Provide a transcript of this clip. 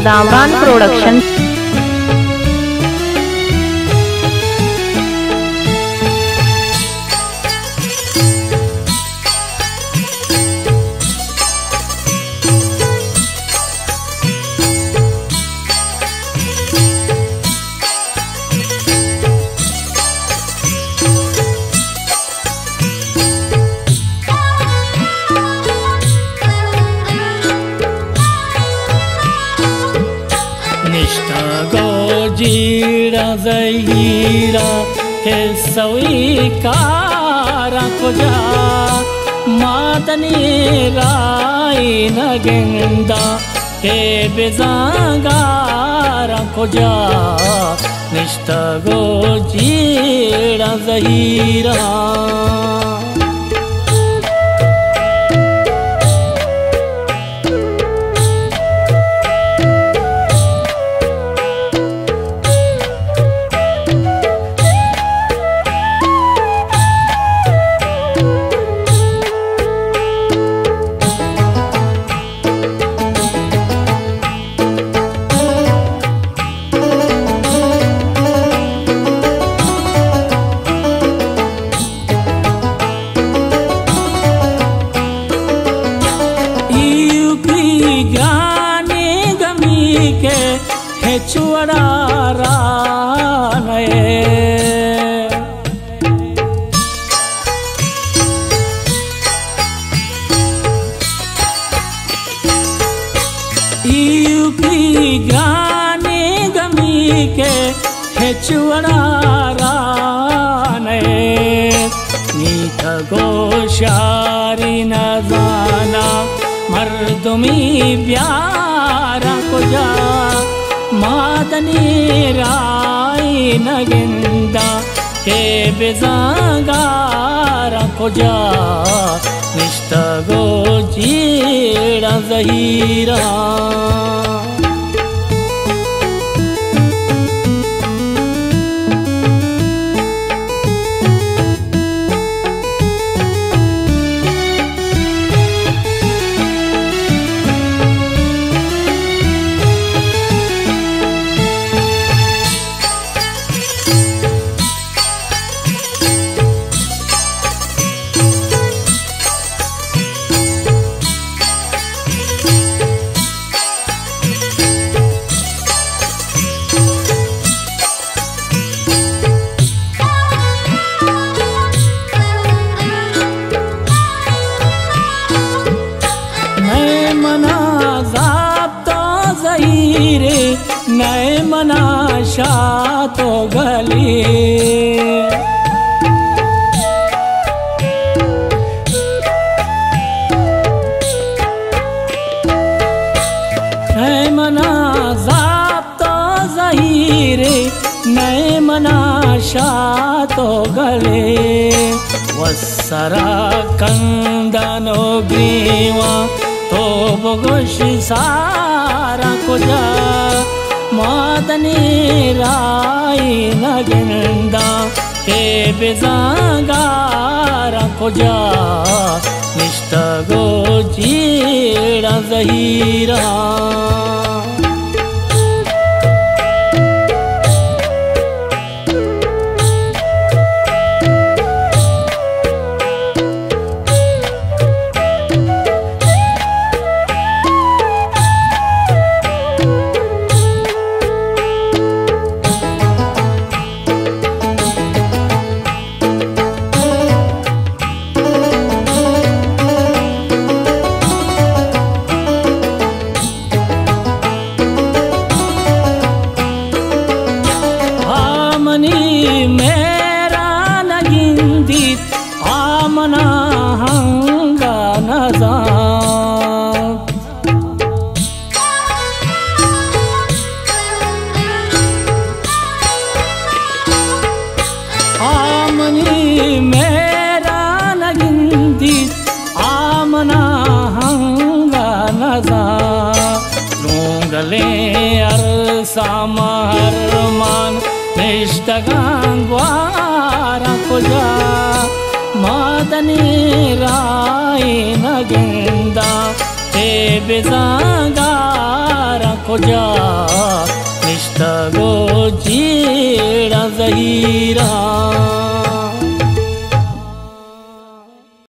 दामरान production. जीरा ज़हीरा के स्वीकारा खुजा मादनी राई नगंदा के बेजागारा खुजा निष्ठगो जीरा ज़हीरा। छुअरा रानए यूपी गाने गमी के छुअरा रानए नीत गोशारी न जाना मर्दमी प्यारा को जा मादनी राई नगिंदा के बेजागारा खुजा निष्ठगो जीरा ज़हीरा। नए मनाशा तो गली नए मनाजाब तो ज़हीरे नए मनाशा तो गले वसरा कंदनो ग्रीवा तो बगोश सारा कुजा मादनी राई नगिंदा के बेजागारा खुजा निष्ठगो जीरा ज़हीरा। मेरा नगिंदी आमना हंगा नजा आमनी मेरा नगिंदी आमना हंगा नजा लूंगले अरसा महरमान निष्ठगांग्वारा खुजा मादनी राई नगिंदा के बेजागारा खोजा निष्ठगो जीड़ा जहीरा।